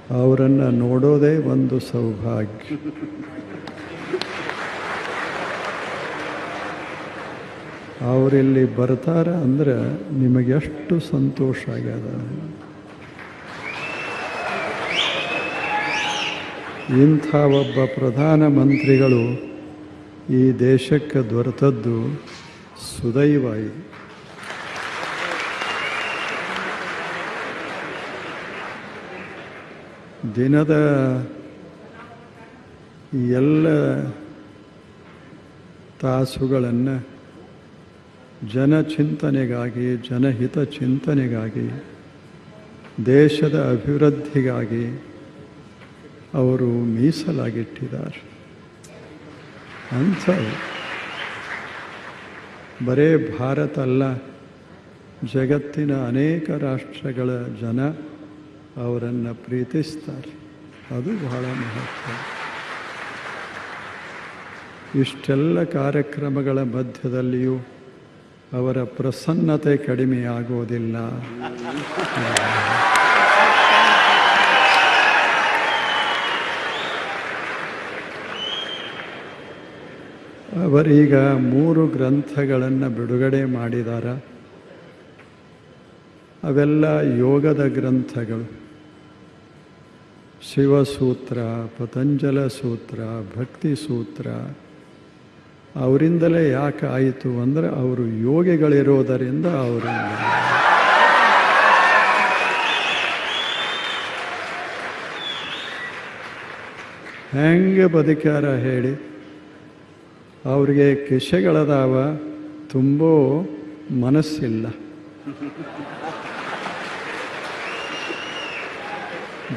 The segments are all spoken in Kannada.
ಅವರನ್ನು ನೋಡೋದೇ ಒಂದು ಸೌಭಾಗ್ಯ. ಅವರಿಲ್ಲಿ ಬರ್ತಾರೆ ಅಂದರೆ ನಿಮಗೆಷ್ಟು ಸಂತೋಷ ಆಗ್ಯದ. ಇಂಥ ಒಬ್ಬ ಪ್ರಧಾನಮಂತ್ರಿಗಳು ಈ ದೇಶಕ್ಕೆ ದೊರೆತದ್ದು ಸುದೈವ ಇದು. ದಿನದ ಎಲ್ಲ ತಾಸುಗಳನ್ನು ಜನಚಿಂತನೆಗಾಗಿ, ಜನಹಿತ ಚಿಂತನೆಗಾಗಿ, ದೇಶದ ಅಭಿವೃದ್ಧಿಗಾಗಿ ಅವರು ಮೀಸಲಾಗಿಟ್ಟಿದ್ದಾರೆ. ಅಂಥ ಬರೇ ಭಾರತ ಅಲ್ಲ, ಜಗತ್ತಿನ ಅನೇಕ ರಾಷ್ಟ್ರಗಳ ಜನ ಅವರನ್ನು ಪ್ರೀತಿಸ್ತಾರೆ. ಅದು ಬಹಳ ಮಹತ್ವ. ಇಷ್ಟೆಲ್ಲ ಕಾರ್ಯಕ್ರಮಗಳ ಮಧ್ಯದಲ್ಲಿಯೂ ಅವರ ಪ್ರಸನ್ನತೆ ಕಡಿಮೆಯಾಗೋದಿಲ್ಲ. ಅವರೀಗ 3 ಗ್ರಂಥಗಳನ್ನು ಬಿಡುಗಡೆ ಮಾಡಿದ್ದಾರೆ. ಅವೆಲ್ಲ ಯೋಗದ ಗ್ರಂಥಗಳು. ಶಿವಸೂತ್ರ, ಪತಂಜಲ ಸೂತ್ರ, ಭಕ್ತಿ ಸೂತ್ರ. ಅವರಿಂದಲೇ ಯಾಕೆ ಆಯಿತು ಅಂದರೆ ಅವರು ಯೋಗಿಗಳಿರೋದರಿಂದ ಅವರಿಂದ. ಹೆಂಗೆ ಬದುಕ್ಯಾರ ಹೇಳಿ? ಅವ್ರಿಗೆ ಕಿಸೆಗಳದಾವ, ತುಂಬೋ ಮನಸ್ಸಿಲ್ಲ.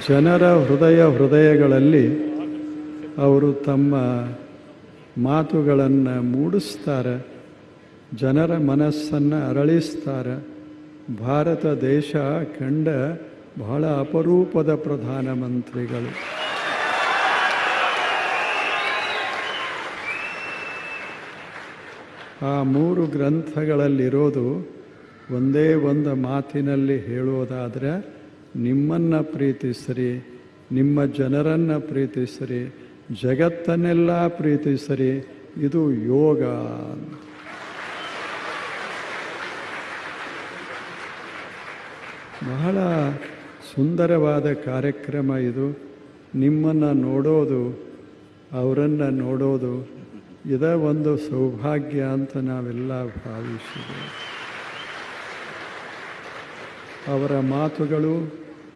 ಜನರ ಹೃದಯಗಳಲ್ಲಿ ಅವರು ತಮ್ಮ ಮಾತುಗಳನ್ನು ಮೂಡಿಸ್ತಾರೆ, ಜನರ ಮನಸ್ಸನ್ನು ಅರಳಿಸ್ತಾರೆ. ಭಾರತ ದೇಶ ಕಂಡ ಬಹಳ ಅಪರೂಪದ ಪ್ರಧಾನಮಂತ್ರಿಗಳು. ಆ 3 ಗ್ರಂಥಗಳಲ್ಲಿರೋದು ಒಂದೇ ಒಂದು ಮಾತಿನಲ್ಲಿ ಹೇಳೋದಾದರೆ, ನಿಮ್ಮನ್ನು ಪ್ರೀತಿಸಿರಿ, ನಿಮ್ಮ ಜನರನ್ನು ಪ್ರೀತಿಸಿರಿ, ಜಗತ್ತನ್ನೆಲ್ಲ ಪ್ರೀತಿಸಿರಿ. ಇದು ಯೋಗ. ಬಹಳ ಸುಂದರವಾದ ಕಾರ್ಯಕ್ರಮ ಇದು. ನಿಮ್ಮನ್ನು ನೋಡೋದು, ಅವರನ್ನು ನೋಡೋದು, ಇದ ಒಂದು ಸೌಭಾಗ್ಯ ಅಂತ ನಾವೆಲ್ಲ ಭಾವಿಸಿದ್ದೇವೆ. ಅವರ ಮಾತುಗಳು